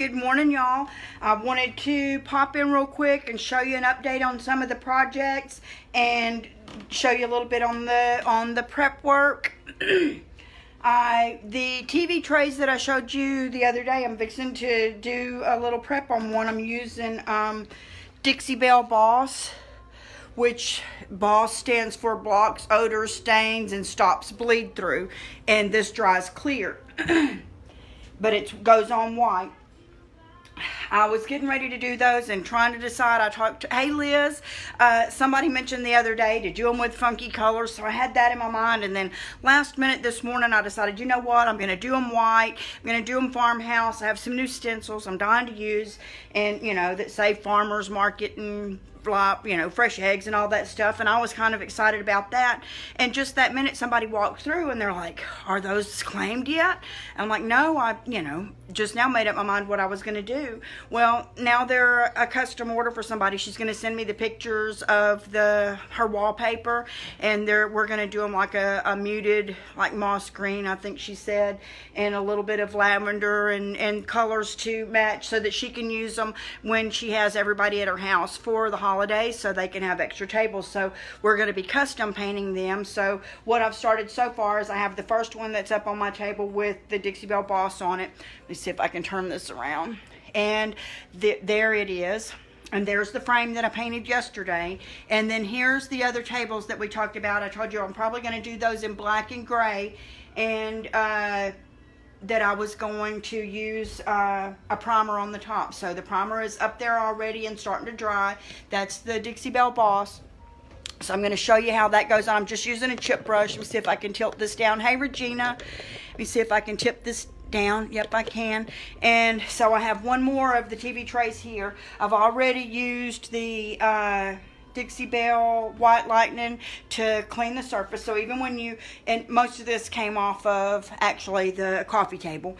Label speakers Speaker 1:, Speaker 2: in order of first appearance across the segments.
Speaker 1: Good morning, y'all. I wanted to pop in real quick and show you an update on some of the projects and show you a little bit on the prep work. The TV trays that I showed you the other day, I'm fixing to do a little prep on one. I'm using Dixie Belle Boss, which Boss stands for blocks odors, stains, and stops bleed through. And this dries clear, but it goes on white. I was getting ready to do those and trying to decide. I talked to, hey Liz, somebody mentioned the other day to do them with funky colors, so I had that in my mind, and then last minute this morning I decided, you know what, I'm going to do them white, I'm going to do them farmhouse. I have some new stencils I'm dying to use, and you know, that say farmers market and you know, fresh eggs and all that stuff, and I was kind of excited about that. And just that minute somebody walked through and they're like, are those claimed yet? And I'm like, no, I just now made up my mind what I was going to do. Well, now they're a custom order for somebody. She's going to send me the pictures of her wallpaper, and we're going to do them like a muted, like moss green, I think she said, and a little bit of lavender and colors to match, so that she can use them when she has everybody at her house for the holidays, so they can have extra tables. So we're going to be custom painting them. So what I've started so far is I have the first one that's up on my table with the Dixie Belle Boss on it. Let me see if I can turn this around. And there it is. And there's the frame that I painted yesterday. And then here's the other tables that we talked about. I told you I'm probably going to do those in black and gray. And that I was going to use a primer on the top. So the primer is up there already and starting to dry. That's the Dixie Belle Boss. So I'm going to show you how that goes on. I'm just using a chip brush. Let me see if I can tilt this down. Hey Regina, let me see if I can tip this down. Yep, I can. And so I have one more of the TV trays here. I've already used the Dixie Belle White Lightning to clean the surface. So even when and most of this came off of actually the coffee table.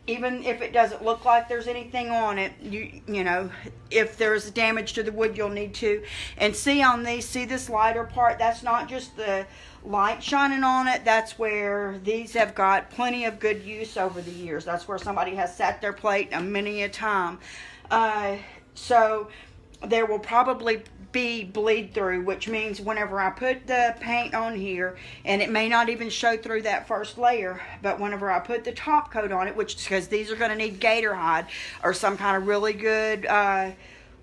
Speaker 1: Even if it doesn't look like there's anything on it, you know, if there's damage to the wood, you'll need to. And see on these, see this lighter part, that's not just the light shining on it, that's where these have got plenty of good use over the years. That's where somebody has sat their plate many a time. So there will probably be bleed through, which means whenever I put the paint on here, and it may not even show through that first layer, but whenever I put the top coat on it, which because these are going to need gator hide or some kind of really good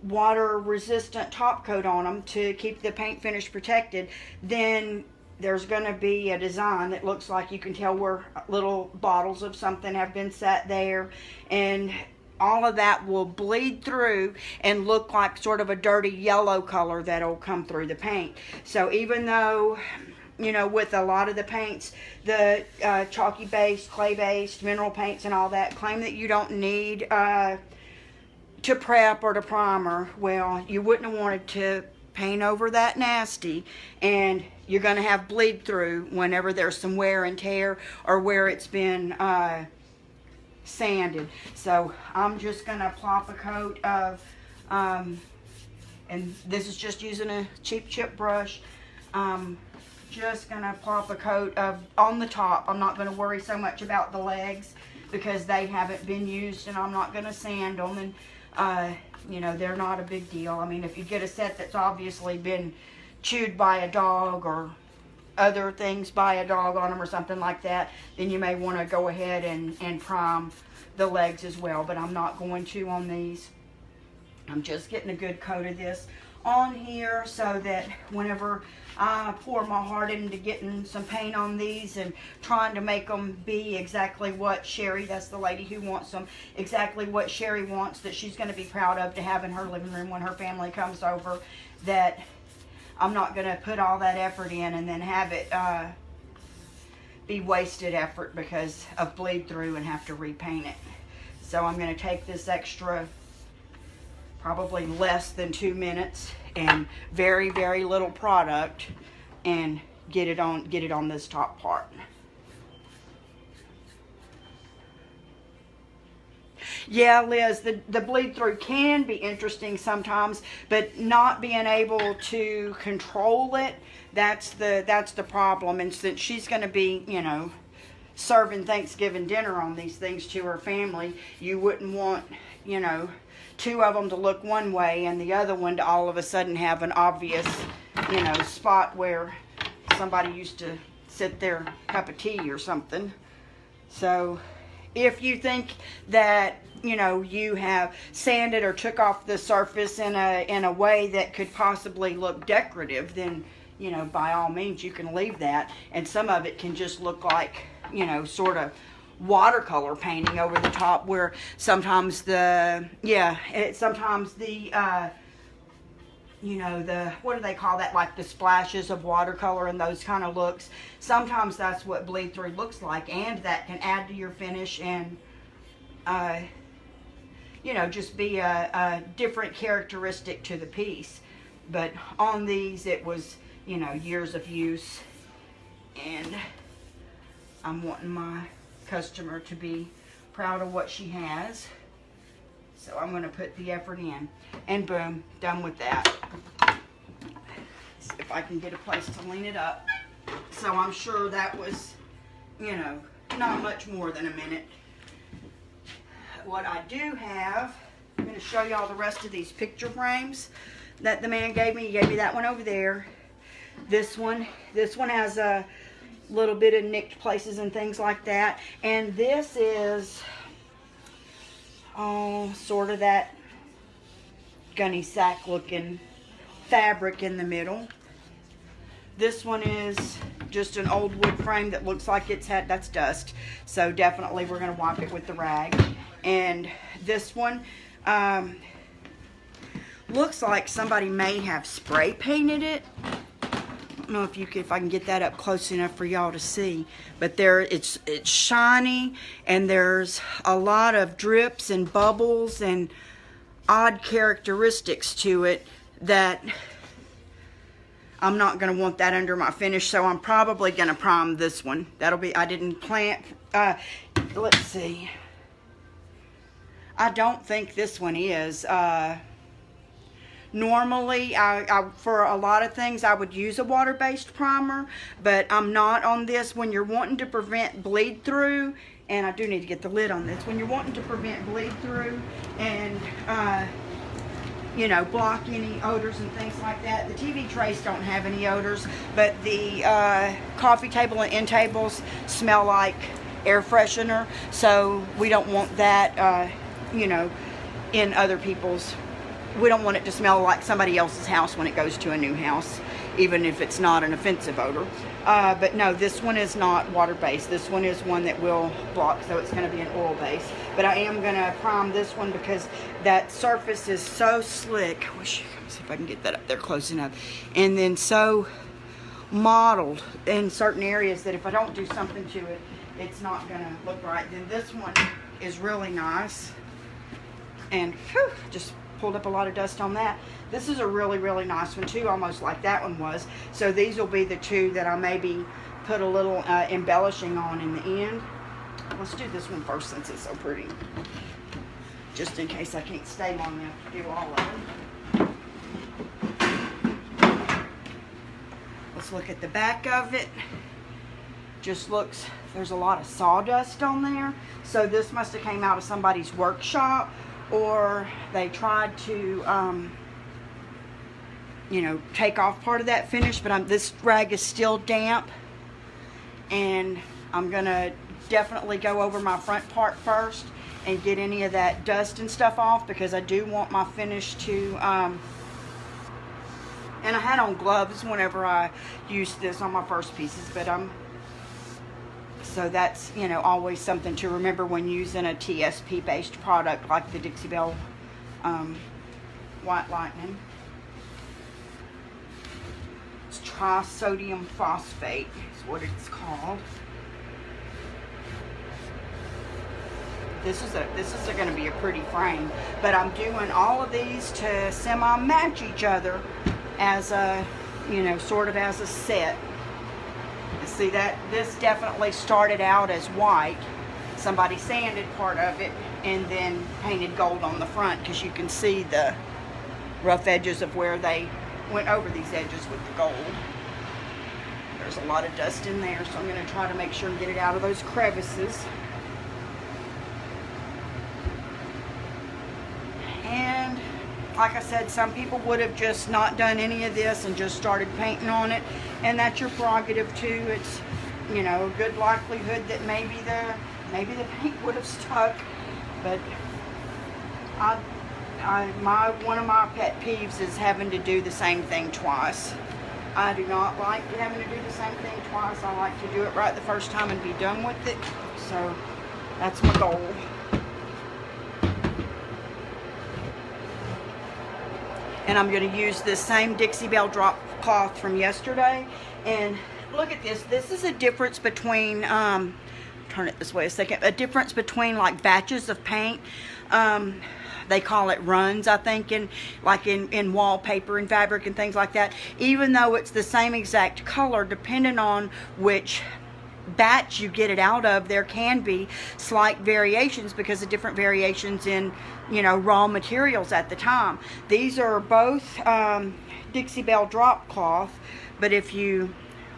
Speaker 1: water resistant top coat on them to keep the paint finish protected, then there's going to be a design that looks like you can tell where little bottles of something have been sat there, and all of that will bleed through and look like sort of a dirty yellow color that'll come through the paint. So even though, you know, with a lot of the paints, the chalky based, clay based, mineral paints and all that, claim that you don't need to prep or to primer, well, you wouldn't have wanted to paint over that nasty, and you're going to have bleed through whenever there's some wear and tear or where it's been sanded. So I'm just going to plop a coat of, and this is just using a cheap chip brush, just going to plop a coat of on the top. I'm not going to worry so much about the legs because they haven't been used, and I'm not going to sand them, and you know, they're not a big deal. I mean, if you get a set that's obviously been chewed by a dog or other things by a dog on them or something like that, then you may want to go ahead and prime the legs as well, but I'm not going to on these. I'm just getting a good coat of this on here so that whenever I pour my heart into getting some paint on these and trying to make them be exactly what Sherry, that's the lady who wants them, exactly what Sherry wants, that she's going to be proud of to have in her living room when her family comes over, that I'm not going to put all that effort in and then have it be wasted effort because of bleed through and have to repaint it. So I'm going to take this extra, probably less than 2 minutes and very, very little product, and get it on this top part. Yeah, Liz, the bleed through can be interesting sometimes, but not being able to control it, that's the problem. And since she's going to be, you know, serving Thanksgiving dinner on these things to her family, you wouldn't want, you know, two of them to look one way and the other one to all of a sudden have an obvious, you know, spot where somebody used to sit their cup of tea or something. So if you think that, you know, you have sanded or took off the surface in a way that could possibly look decorative, then, you know, by all means you can leave that. And some of it can just look like, you know, sort of watercolor painting over the top, where sometimes sometimes the you know, the, what do they call that, like the splashes of watercolor and those kind of looks, sometimes that's what bleed through looks like, and that can add to your finish and you know, just be a different characteristic to the piece. But on these, it was, you know, years of use, and I'm wanting my customer to be proud of what she has. So I'm going to put the effort in, and boom, done with that. See if I can get a place to lean it up. So I'm sure that was, you know, not much more than a minute. What I do have, I'm going to show you all the rest of these picture frames that the man gave me. He gave me that one over there. This one has a little bit of nicked places and things like that. And this is, oh, sort of that gunny sack looking fabric in the middle. This one is just an old wood frame that looks like it's had, that's dust. So definitely we're going to wipe it with the rag. And this one looks like somebody may have spray painted it. I don't know if I can get that up close enough for y'all to see, but there it's shiny, and there's a lot of drips and bubbles and odd characteristics to it that I'm not going to want that under my finish, so I'm probably going to prime this one. That'll be, I didn't plant, let's see. I don't think this one is. Normally, for a lot of things, I would use a water-based primer, but I'm not on this. When you're wanting to prevent bleed through, and I do need to get the lid on this, when you're wanting to prevent bleed through and, you know, block any odors and things like that. The TV trays don't have any odors, but the coffee table and end tables smell like air freshener, so we don't want that, you know, in other people's. We don't want it to smell like somebody else's house when it goes to a new house, even if it's not an offensive odor. But no, this one is not water-based. This one is one that will block, so it's going to be an oil-based. But I am going to prime this one because that surface is so slick. Let me see if I can get that up there close enough. And then so mottled in certain areas that if I don't do something to it, it's not going to look right. Then this one is really nice. And whew, just pulled up a lot of dust on that. This is a really, really nice one too, almost like that one was. So these will be the two that I maybe put a little embellishing on in the end. Let's do this one first since it's so pretty, just in case I can't stay long enough to do all of them. Let's look at the back of it. Just looks, there's a lot of sawdust on there. So this must have came out of somebody's workshop, or they tried to, you know, take off part of that finish. But this rag is still damp, and I'm gonna definitely go over my front part first and get any of that dust and stuff off, because I do want my finish to, and I had on gloves whenever I used this on my first pieces, but so that's, you know, always something to remember when using a TSP based product like the Dixie Belle White Lightning. It's trisodium phosphate is what it's called. This is going to be a pretty frame, but I'm doing all of these to semi-match each other as a, you know, sort of as a set. See that this definitely started out as white. Somebody sanded part of it and then painted gold on the front, because you can see the rough edges of where they went over these edges with the gold. there's a lot of dust in there, so I'm going to try to make sure and get it out of those crevices. And like I said, some people would have just not done any of this and just started painting on it, and that's your prerogative too. It's, you know, a good likelihood that maybe the paint would have stuck, but one of my pet peeves is having to do the same thing twice. I do not like having to do the same thing twice. I like to do it right the first time and be done with it. So that's my goal. And I'm going to use this same Dixie Belle drop cloth from yesterday. And look at this. This is a difference between, turn it this way a second, a difference between like batches of paint. They call it runs, I think, in wallpaper and fabric and things like that. Even though it's the same exact color, depending on which batch you get it out of, there can be slight variations because of different variations in, you know, raw materials at the time. These are both Dixie Belle drop cloth, but if you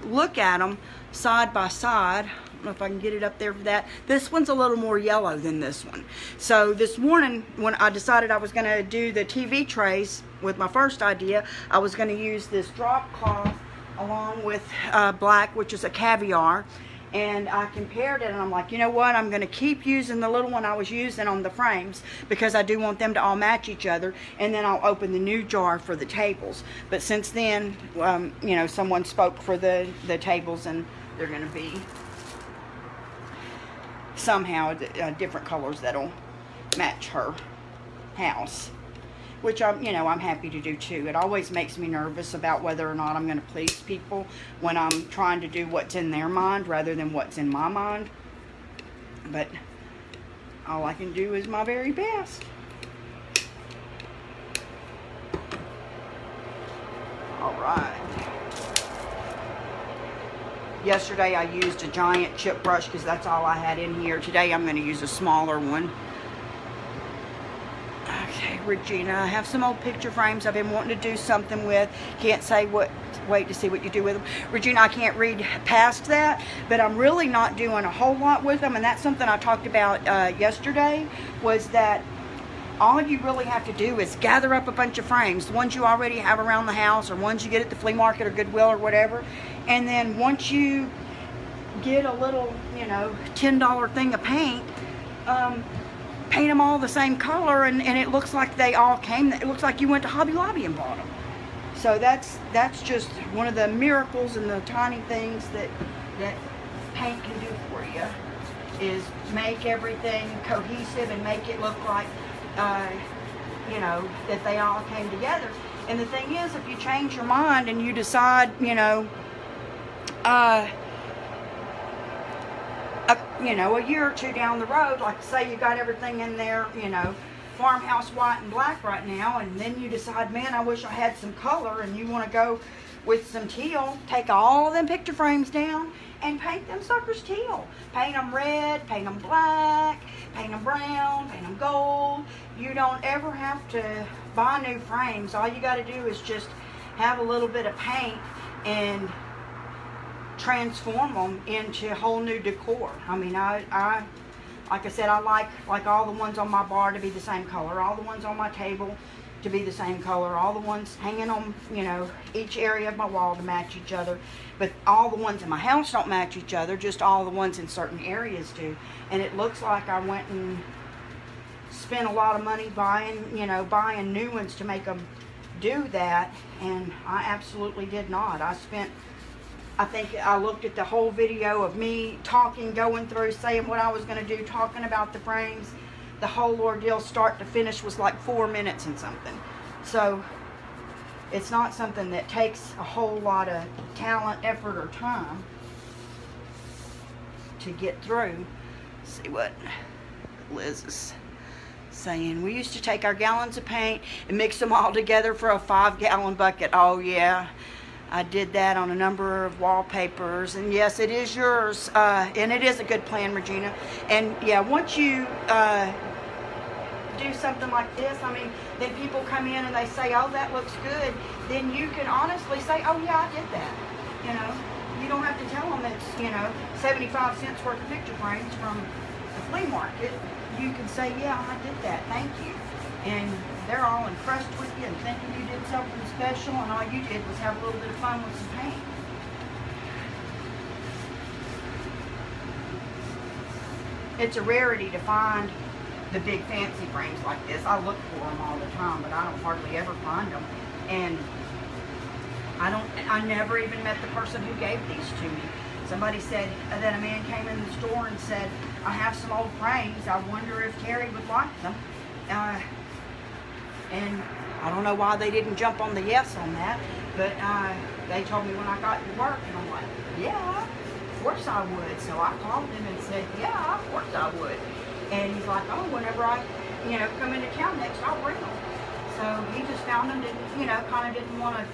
Speaker 1: look at them side by side, I don't know if I can get it up there for that. This one's a little more yellow than this one. So this morning when I decided I was going to do the TV trays with my first idea, I was going to use this drop cloth along with black, which is a caviar. And I compared it and I'm like, you know what, I'm going to keep using the little one I was using on the frames because I do want them to all match each other, and then I'll open the new jar for the tables. But since then, you know, someone spoke for the tables, and they're going to be somehow different colors that'll match her house, which I'm happy to do too. It always makes me nervous about whether or not I'm going to please people when I'm trying to do what's in their mind rather than what's in my mind. But all I can do is my very best. All right. Yesterday I used a giant chip brush because that's all I had in here. Today I'm going to use a smaller one. Okay, Regina, I have some old picture frames I've been wanting to do something with. Can't say what, wait to see what you do with them. Regina, I can't read past that, but I'm really not doing a whole lot with them, and that's something I talked about yesterday, was that all you really have to do is gather up a bunch of frames, the ones you already have around the house or ones you get at the flea market or Goodwill or whatever, and then once you get a little, you know, $10 thing of paint, paint them all the same color, and it looks like they all came, it looks like you went to Hobby Lobby and bought them. So that's just one of the miracles and the tiny things that paint can do for you, is make everything cohesive and make it look like, you know, that they all came together. And the thing is, if you change your mind and you decide, you know, a year or two down the road, like say you got everything in there, you know, farmhouse white and black right now, and then you decide, man, I wish I had some color, and you want to go with some teal, take all of them picture frames down and paint them suckers teal. Paint them red, paint them black, paint them brown, paint them gold. You don't ever have to buy new frames. All you got to do is just have a little bit of paint and transform them into whole new decor. I mean, I like I said, I like all the ones on my bar to be the same color, all the ones on my table to be the same color, all the ones hanging on, you know, each area of my wall to match each other. But all the ones in my house don't match each other, just all the ones in certain areas do. And it looks like I went and spent a lot of money buying new ones to make them do that, and I absolutely did not. I think I looked at the whole video of me talking, going through, saying what I was going to do, talking about the frames. The whole ordeal, start to finish, was like 4 minutes and something. So it's not something that takes a whole lot of talent, effort, or time to get through. Let's see what Liz is saying. We used to take our gallons of paint and mix them all together for a 5-gallon bucket. Oh yeah, I did that on a number of wallpapers, and yes, it is yours, and it is a good plan, Regina. And yeah, once you do something like this, I mean, then people come in and they say, oh, that looks good, then you can honestly say, oh yeah, I did that, you know. You don't have to tell them it's, 75 cents worth of picture frames from the flea market. You can say, yeah, I did that, thank you. And they're all impressed with you and thinking you did something special, and all you did was have a little bit of fun with some paint. It's a rarity to find the big fancy frames like this. I look for them all the time, but I don't hardly ever find them. And I never even met the person who gave these to me. Somebody said that a man came in the store and said, I have some old frames. I wonder if Terry would like them. And I don't know why they didn't jump on the yes on that, but they told me when I got to work, and I'm like, yeah, of course I would. So I called him and said, yeah, of course I would. And he's like, oh, whenever I, come into town next, I'll bring them. So he just found them, kind of didn't want to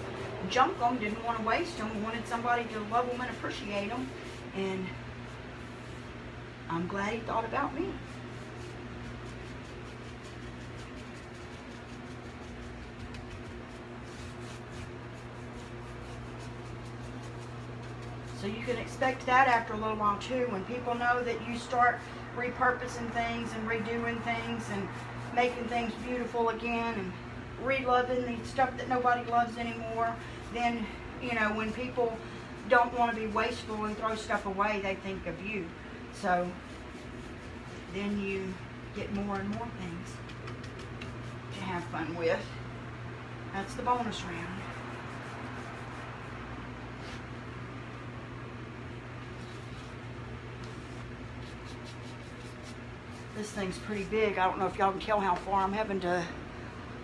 Speaker 1: junk them, didn't want to waste them, wanted somebody to love them and appreciate them. And I'm glad he thought about me. So you can expect that after a little while too, when people know that you start repurposing things and redoing things and making things beautiful again and re-loving the stuff that nobody loves anymore. Then, when people don't want to be wasteful and throw stuff away, they think of you. So then you get more and more things to have fun with. That's the bonus round. This thing's pretty big. I don't know if y'all can tell how far I'm having to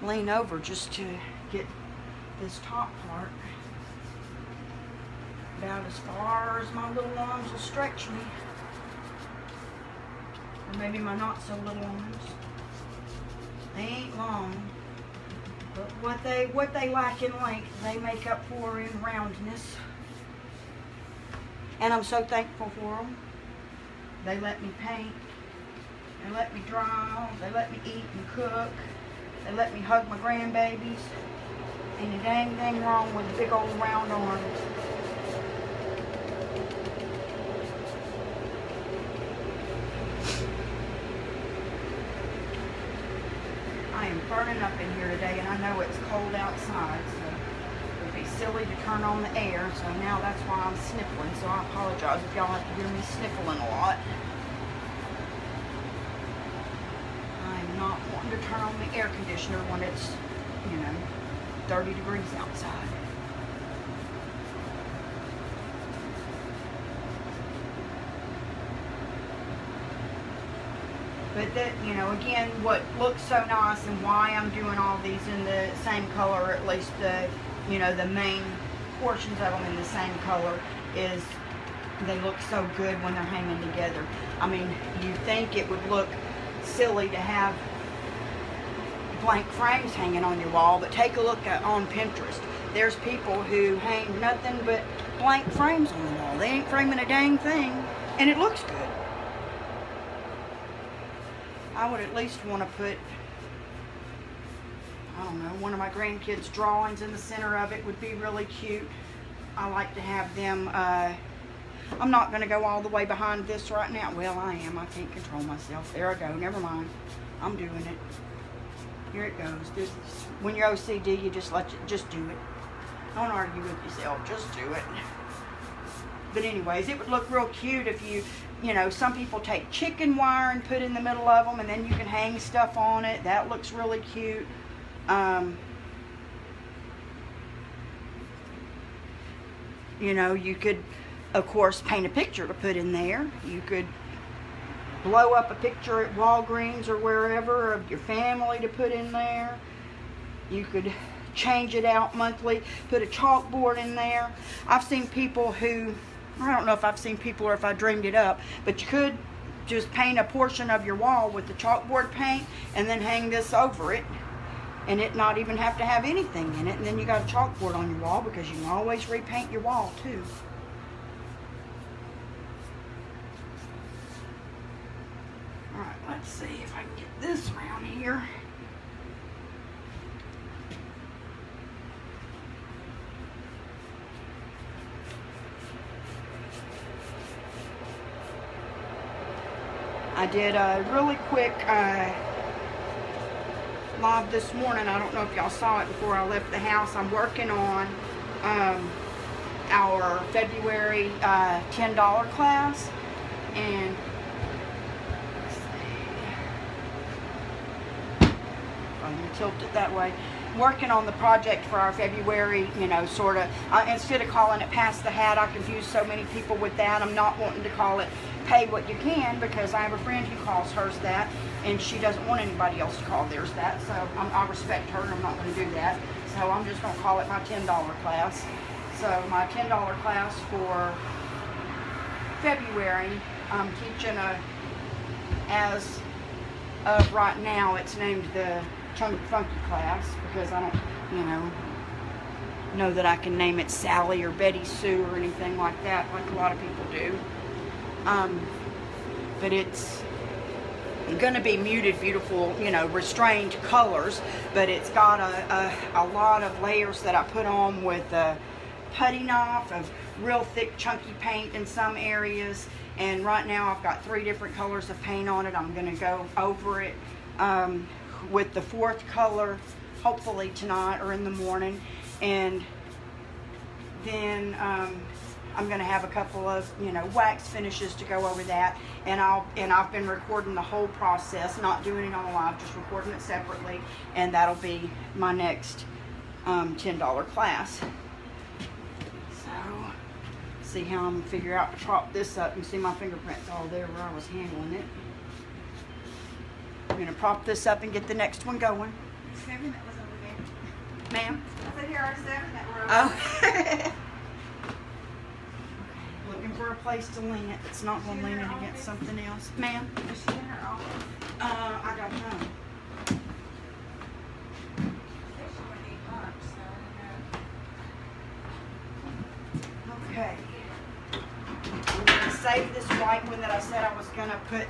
Speaker 1: lean over just to get this top part. About as far as my little arms will stretch me. Or maybe my not so little arms. They ain't long. But what they lack in length, they make up for in roundness. And I'm so thankful for them. They let me paint. They let me draw, they let me eat and cook, they let me hug my grandbabies. Ain't a dang thing wrong with big old round arms. I am burning up in here today, and I know it's cold outside, so it would be silly to turn on the air, so now that's why I'm sniffling, so I apologize if y'all have to hear me sniffling a lot. Not wanting to turn on the air conditioner when it's, 30 degrees outside. But that, again, what looks so nice and why I'm doing all these in the same color, or at least the, the main portions of them in the same color, is they look so good when they're hanging together. I mean, you think it would look silly to have blank frames hanging on your wall, but take a look on Pinterest. There's people who hang nothing but blank frames on the wall. They ain't framing a dang thing, and it looks good. I would at least want to put, I don't know, one of my grandkids' drawings in the center of it would be really cute. I like to have them, I'm not going to go all the way behind this right now. Well, I am. I can't control myself. There I go. Never mind. I'm doing it. Here it goes. When you're OCD, you just do it. Don't argue with yourself. Just do it. But anyways, it would look real cute if you, some people take chicken wire and put in the middle of them, and then you can hang stuff on it. That looks really cute. You could, of course, paint a picture to put in there. You could blow up a picture at Walgreens or wherever of your family to put in there. You could change it out monthly, put a chalkboard in there. I've seen people who, I don't know if I've seen people or if I dreamed it up, but you could just paint a portion of your wall with the chalkboard paint and then hang this over it, and it not even have to have anything in it, and then you got a chalkboard on your wall, because you can always repaint your wall too. Alright, let's see if I can get this around here. did a really quick live this morning. I don't know if y'all saw it before I left the house. I'm working on our February $10 class, and let's see, I'm going to tilt it that way. Working on the project for our February, you know, sort of, instead of calling it Pass the Hat, I confuse so many people with that. I'm not wanting to call it Pay What You Can, because I have a friend who calls hers that, and she doesn't want anybody else to call theirs that, so I respect her and I'm not going to do that. So I'm just going to call it my $10 class. So my $10 class for February, I'm teaching as of right now, it's named the Chunky Funky class, because I don't, you know that I can name it Sally or Betty Sue or anything like that, like a lot of people do. But it's going to be muted, beautiful, you know, restrained colors, but it's got a lot of layers that I put on with putty knife of real thick chunky paint in some areas, and right now I've got 3 different colors of paint on it. I'm going to go over it with the 4th color hopefully tonight or in the morning, and then I'm going to have a couple of, you know, wax finishes to go over that, and I've been recording the whole process, not doing it on live, just recording it separately, and that'll be my next $10 class. So see how I'm going to figure out to prop this up. You see my fingerprints all there where I was handling it. I'm going to prop this up and get the next one going.
Speaker 2: 7 that was over there.
Speaker 1: Ma'am?
Speaker 2: I said here are 7 that were over
Speaker 1: Oh. Looking for a place to lean it that's not going to lean it against something else. Ma'am?
Speaker 2: there. Is she in her office?
Speaker 1: I don't know.
Speaker 2: I think she went to eat lunch, so
Speaker 1: Okay. I'm going to save this white one that I said I was going to put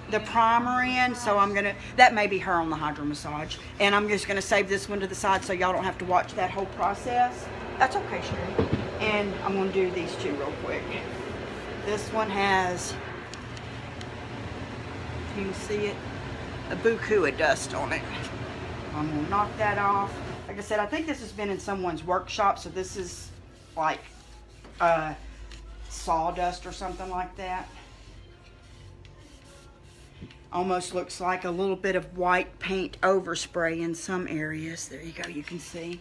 Speaker 1: the primer in, so I'm going to, that may be her on the hydro massage, and I'm just going to save this one to the side so y'all don't have to watch that whole process. That's okay, Sherry. And I'm going to do these 2 real quick. This one has, you can see it, a buku of dust on it. I'm going to knock that off. Like I said, I think this has been in someone's workshop, so this is like sawdust or something like that. Almost looks like a little bit of white paint overspray in some areas. There you go, you can see.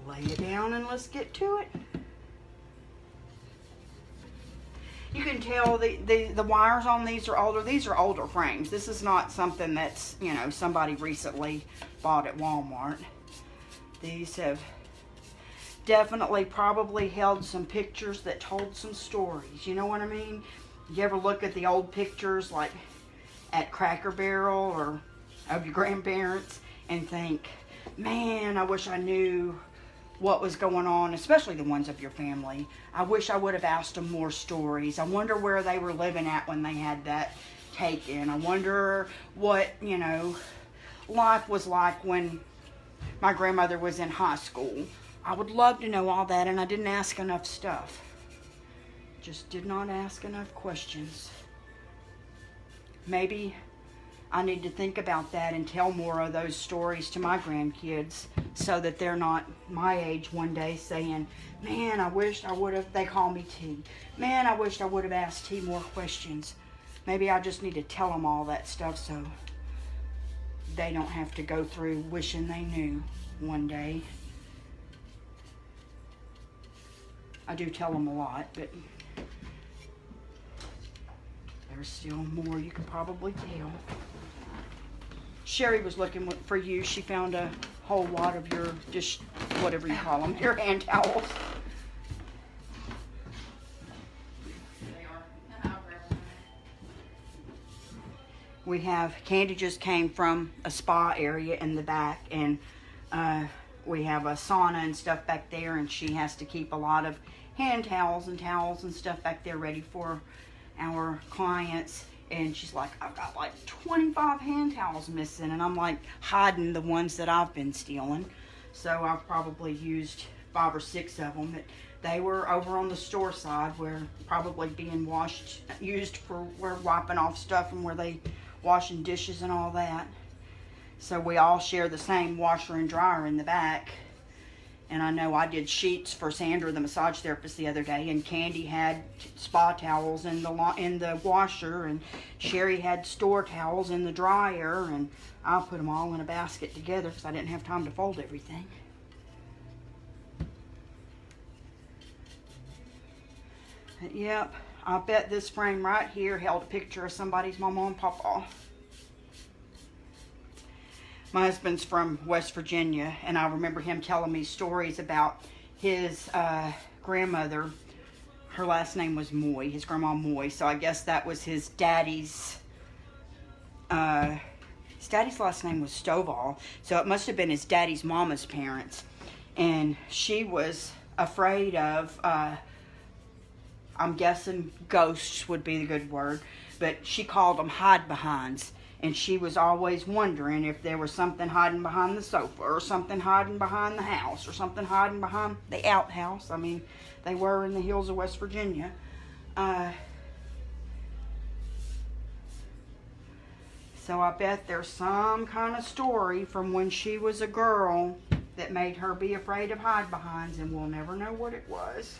Speaker 1: Lay it down and let's get to it. You can tell the wires on these are older. These are older frames. This is not something that's, you know, somebody recently bought at Walmart. These have definitely probably held some pictures that told some stories. You know what I mean? You ever look at the old pictures like at Cracker Barrel or of your grandparents and think, man, I wish I knew what was going on, especially the ones of your family. I wish I would have asked them more stories. I wonder where they were living at when they had that taken. I wonder what, you know, life was like when my grandmother was in high school. I would love to know all that, and I didn't ask enough stuff. Just did not ask enough questions. Maybe I need to think about that and tell more of those stories to my grandkids so that they're not my age one day saying, man, I wished I would have, they call me T. Man, I wished I would have asked T more questions. Maybe I just need to tell them all that stuff so they don't have to go through wishing they knew one day. I do tell them a lot, but there's still more you can probably tell. Sherry was looking for you. She found a whole lot of your dish, whatever you call them, your hand towels. We have, Candy just came from a spa area in the back, and we have a sauna and stuff back there, and she has to keep a lot of hand towels and stuff back there ready for our clients, and she's like, I've got like 25 hand towels missing, and I'm like hiding the ones that I've been stealing. So I've probably used 5 or 6 of them. They were over on the store side where probably being used for where wiping off stuff and where they washing dishes and all that. So we all share the same washer and dryer in the back. And I know I did sheets for Sandra, the massage therapist, the other day, and Candy had spa towels in the washer, and Sherry had store towels in the dryer, and I put them all in a basket together because I didn't have time to fold everything. But yep, I bet this frame right here held a picture of somebody's mama and papa. My husband's from West Virginia, and I remember him telling me stories about his grandmother. Her last name was Moy, his grandma Moy, so I guess that was his daddy's last name was Stovall, so it must have been his daddy's mama's parents. And she was afraid of, I'm guessing ghosts would be the good word, but she called them hide-behinds. And she was always wondering if there was something hiding behind the sofa, or something hiding behind the house, or something hiding behind the outhouse. I mean, they were in the hills of West Virginia. So I bet there's some kind of story from when she was a girl that made her be afraid of hide-behinds, and we'll never know what it was.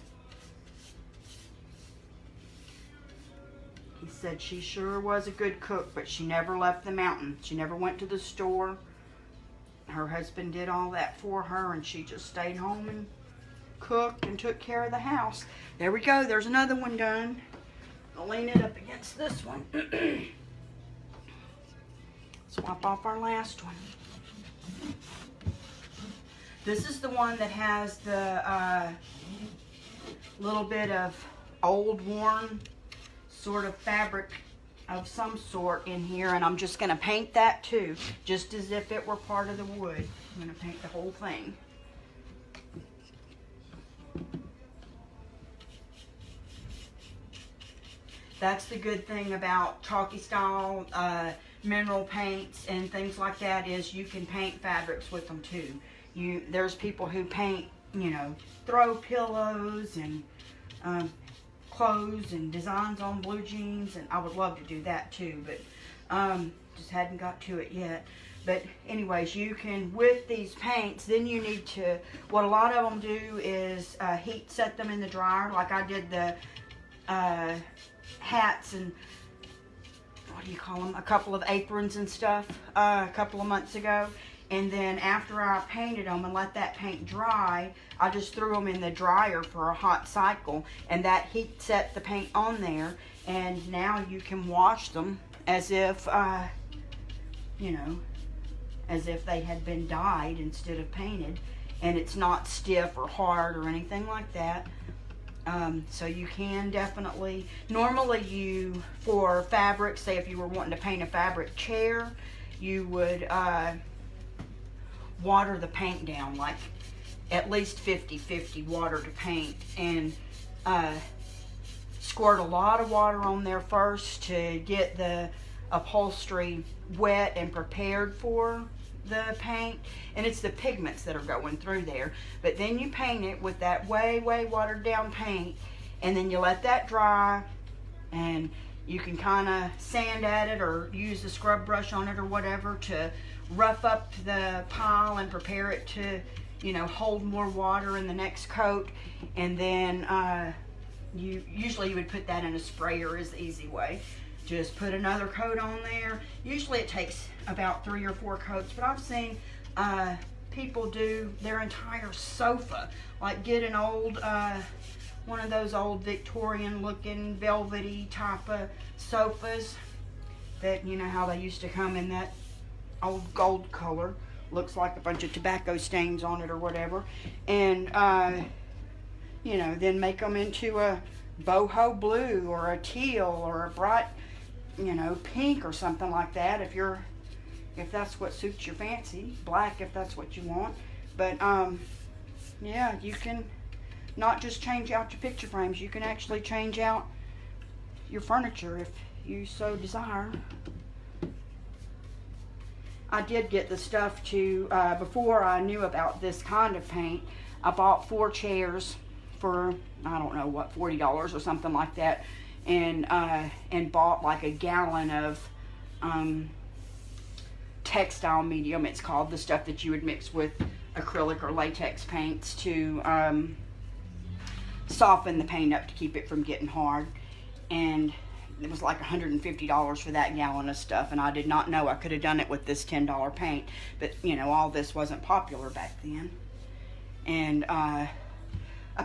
Speaker 1: He said she sure was a good cook, but she never left the mountain. She never went to the store. Her husband did all that for her, and she just stayed home and cooked and took care of the house. There we go. There's another one done. I'll lean it up against this one. Let's wipe off our last one. This is the one that has the little bit of old worn sort of fabric of some sort in here, and I'm just going to paint that too, just as if it were part of the wood. I'm going to paint the whole thing. That's the good thing about chalky style mineral paints and things like that, is you can paint fabrics with them too. There's people who paint, you know, throw pillows and clothes and designs on blue jeans, and I would love to do that too, but just hadn't got to it yet. But anyways, you can, with these paints, then you need to, what a lot of them do is heat set them in the dryer, like I did the hats and, what do you call them, a couple of aprons and stuff a couple of months ago. And then after I painted them and let that paint dry, I just threw them in the dryer for a hot cycle, and that heat set the paint on there, and now you can wash them as if, you know, as if they had been dyed instead of painted, and it's not stiff or hard or anything like that. So you can definitely, normally for fabric, say if you were wanting to paint a fabric chair, you would water the paint down, like at least 50-50 water to paint, and squirt a lot of water on there first to get the upholstery wet and prepared for the paint, and it's the pigments that are going through there. But then you paint it with that way watered down paint, and then you let that dry, and you can kind of sand at it or use a scrub brush on it or whatever to rough up the pile and prepare it to, you know, hold more water in the next coat. And then usually you would put that in a sprayer is the easy way. Just put another coat on there. Usually it takes about 3 or 4 coats, but I've seen people do their entire sofa, like get an old one of those old Victorian looking velvety type of sofas that, you know how they used to come in that old gold color, looks like a bunch of tobacco stains on it or whatever, and you know, then make them into a boho blue or a teal or a bright, you know, pink or something like that, if that's what suits your fancy. Black if that's what you want. But yeah, you can not just change out your picture frames, you can actually change out your furniture if you so desire. I did get the stuff to, before I knew about this kind of paint, I bought 4 chairs for, I don't know what, $40 or something like that, and bought like a gallon of textile medium, it's called, the stuff that you would mix with acrylic or latex paints to soften the paint up to keep it from getting hard. And it was like $150 for that gallon of stuff, and I did not know I could have done it with this $10 paint, but you know, all this wasn't popular back then. And I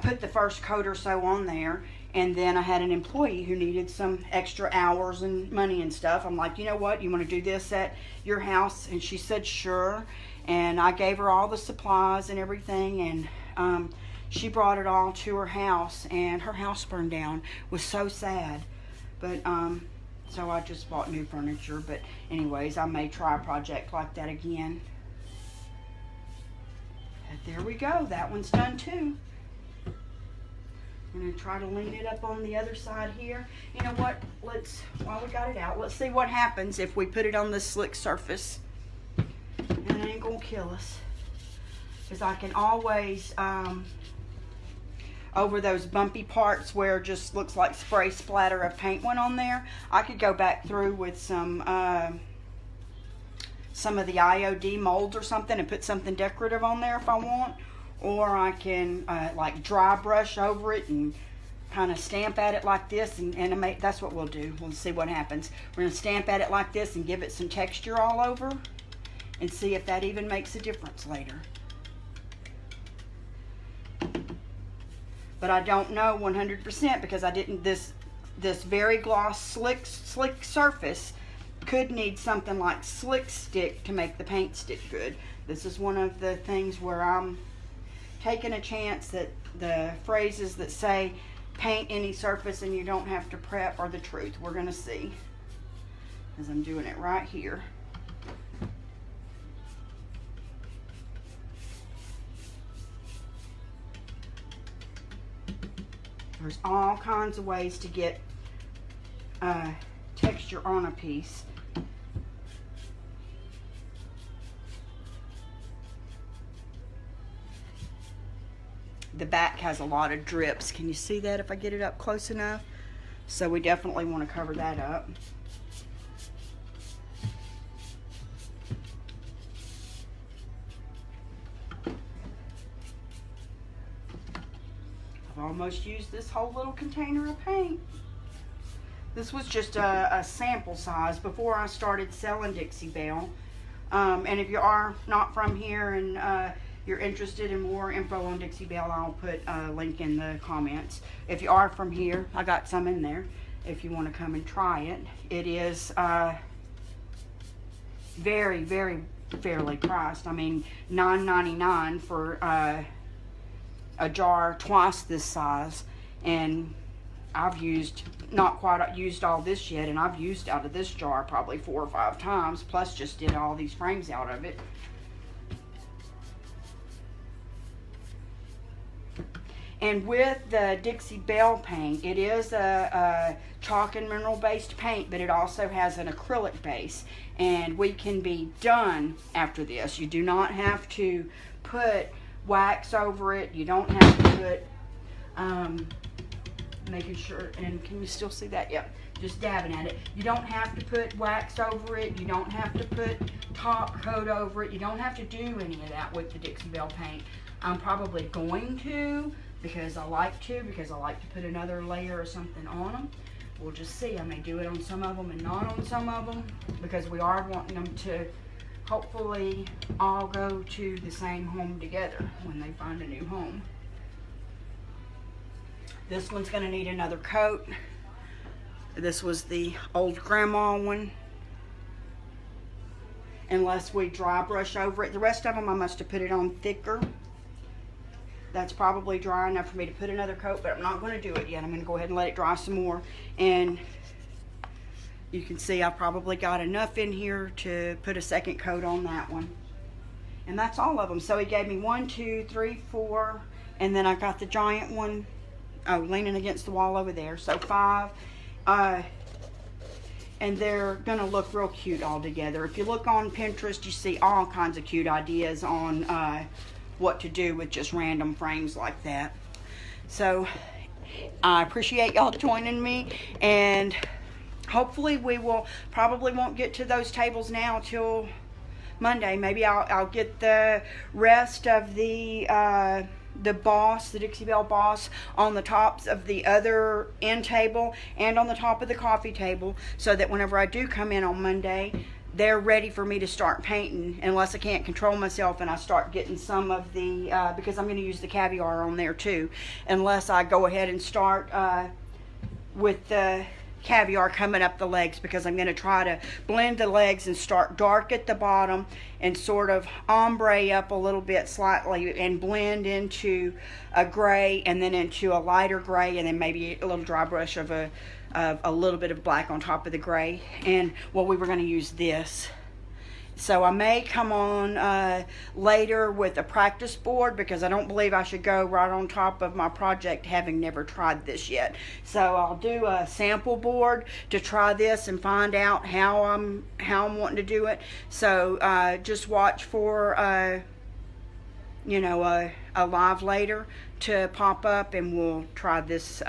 Speaker 1: put the first coat or so on there, and then I had an employee who needed some extra hours and money and stuff. I'm like, you know what, you want to do this at your house? And she said sure, and I gave her all the supplies and everything, and she brought it all to her house, and her house burned down. It was so sad. But so I just bought new furniture. But anyways, I may try a project like that again. But there we go, that one's done too. I'm gonna try to lean it up on the other side here. You know what, while we got it out, let's see what happens if we put it on this slick surface. And it ain't gonna kill us. Because I can always, over those bumpy parts where it just looks like spray splatter of paint went on there, I could go back through with some of the IOD molds or something and put something decorative on there if I want. Or I can like dry brush over it and kind of stamp at it like this, and that's what we'll do. We'll see what happens. We're gonna stamp at it like this and give it some texture all over and see if that even makes a difference later. But I don't know 100% because I didn't, this very gloss slick surface could need something like Slick Stick to make the paint stick good. This is one of the things where I'm taking a chance that the phrases that say paint any surface and you don't have to prep are the truth. We're gonna see, because I'm doing it right here. There's all kinds of ways to get texture on a piece. The back has a lot of drips. Can you see that if I get it up close enough? So we definitely want to cover that up. I've almost used this whole little container of paint. This was just a sample size before I started selling Dixie Belle. And if you are not from here and you're interested in more info on Dixie Belle, I'll put a link in the comments. If you are from here, I got some in there if you want to come and try it. It is very, very fairly priced. I mean, $9.99 for a jar twice this size, and I've not quite used all this yet, and I've used out of this jar probably 4 or 5 times, plus just did all these frames out of it. And with the Dixie Belle paint, it is a chalk and mineral based paint, but it also has an acrylic base, and we can be done after this. You do not have to put wax over it. You don't have to put making sure, and can you still see that? Yep, just dabbing at it. You don't have to put wax over it. You don't have to put top coat over it. You don't have to do any of that with the Dixie Belle paint. I'm probably going to, because I like to put another layer or something on them. We'll just see. I may do it on some of them and not on some of them, because we are wanting them to hopefully all go to the same home together when they find a new home. This one's going to need another coat. This was the old grandma one. Unless we dry brush over it. The rest of them I must have put it on thicker. That's probably dry enough for me to put another coat, but I'm not going to do it yet. I'm going to go ahead and let it dry some more. And you can see I probably got enough in here to put a second coat on that one. And that's all of them. So he gave me 1, 2, 3, 4, and then I got the giant one, oh, leaning against the wall over there. So 5. And they're gonna look real cute all together. If you look on Pinterest, you see all kinds of cute ideas on what to do with just random frames like that. So I appreciate y'all joining me, and hopefully we will probably won't get to those tables now till Monday. Maybe I'll get the rest of the boss, the Dixie Belle boss, on the tops of the other end table and on the top of the coffee table, so that whenever I do come in on Monday, they're ready for me to start painting, unless I can't control myself and I start getting some of the, because I'm going to use the caviar on there too, unless I go ahead and start with the caviar coming up the legs, because I'm going to try to blend the legs and start dark at the bottom and sort of ombre up a little bit slightly and blend into a gray and then into a lighter gray, and then maybe a little dry brush of a little bit of black on top of the gray. And well, we were going to use this, so I may come on later with a practice board, because I don't believe I should go right on top of my project having never tried this yet. So I'll do a sample board to try this and find out how I'm wanting to do it. So just watch for you know, a live later to pop up, and we'll try this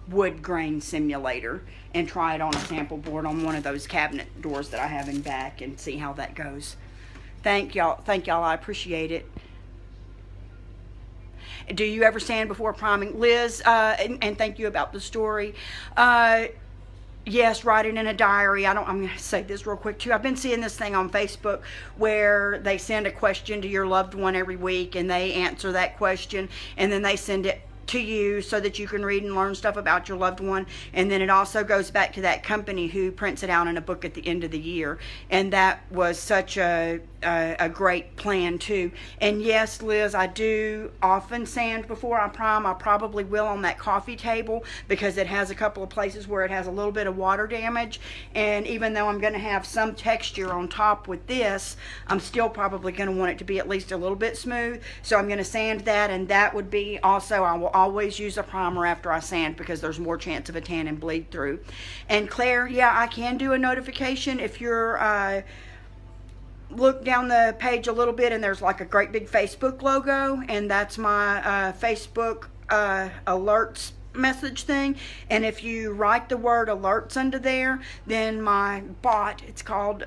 Speaker 1: wood grain simulator and try it on a sample board on one of those cabinet doors that I have in back, and see how that goes. Thank y'all, I appreciate it. Do you ever sand before priming? Liz, and thank you about the story. Yes, write it in a diary. I'm going to say this real quick too. I've been seeing this thing on Facebook where they send a question to your loved one every week, and they answer that question, and then they send it to you so that you can read and learn stuff about your loved one. And then it also goes back to that company who prints it out in a book at the end of the year. And that was such a great plan too. And yes, Liz, I do often sand before I prime. I probably will on that coffee table, because it has a couple of places where it has a little bit of water damage. And even though I'm going to have some texture on top with this, I'm still probably going to want it to be at least a little bit smooth. So I'm going to sand that, and that would be also, I will always use a primer after I sand, because there's more chance of a tan and bleed through. And Claire, yeah, I can do a notification if you're look down the page a little bit, and there's like a great big Facebook logo, and that's my Facebook alerts message thing. And if you write the word alerts under there, then my bot, it's called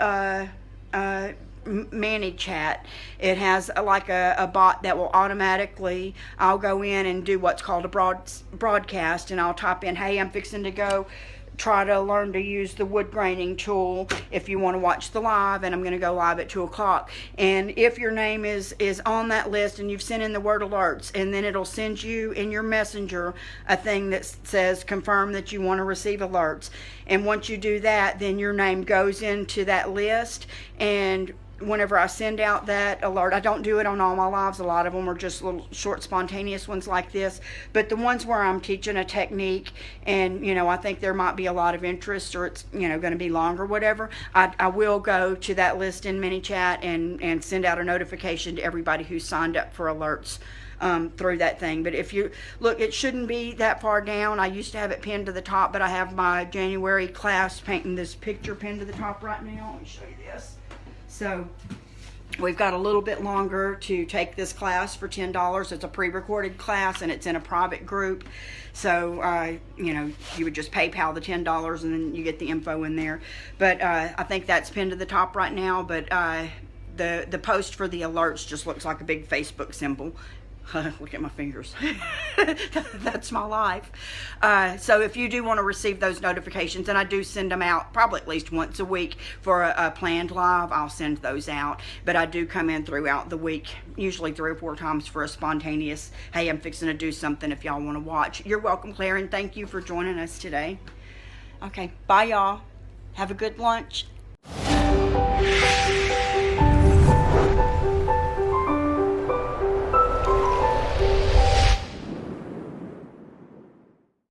Speaker 1: Manny Chat, it has like a bot that will automatically, I'll go in and do what's called a broadcast, and I'll type in, hey, I'm fixing to go try to learn to use the wood graining tool if you want to watch the live, and I'm going to go live at 2 o'clock. And if your name is on that list and you've sent in the word alerts, and then it'll send you in your messenger a thing that says confirm that you want to receive alerts. And once you do that, then your name goes into that list, and whenever I send out that alert, I don't do it on all my lives. A lot of them are just little short spontaneous ones like this, but the ones where I'm teaching a technique and, you know, I think there might be a lot of interest, or it's, you know, going to be long or whatever, I will go to that list in ManyChat and send out a notification to everybody who signed up for alerts through that thing. But if you look, it shouldn't be that far down. I used to have it pinned to the top, but I have my January class painting this picture pinned to the top right now. Let me show you this. So we've got a little bit longer to take this class for $10. It's a pre-recorded class, and it's in a private group. So, you know, you would just PayPal the $10, and then you get the info in there. But I think that's pinned to the top right now. But the post for the alerts just looks like a big Facebook symbol. Look at my fingers. That's my life. So if you do want to receive those notifications, and I do send them out probably at least once a week for a planned live, I'll send those out. But I do come in throughout the week, usually 3 or 4 times for a spontaneous, hey, I'm fixing to do something if y'all want to watch. You're welcome, Claire, and thank you for joining us today. Okay, bye y'all. Have a good lunch.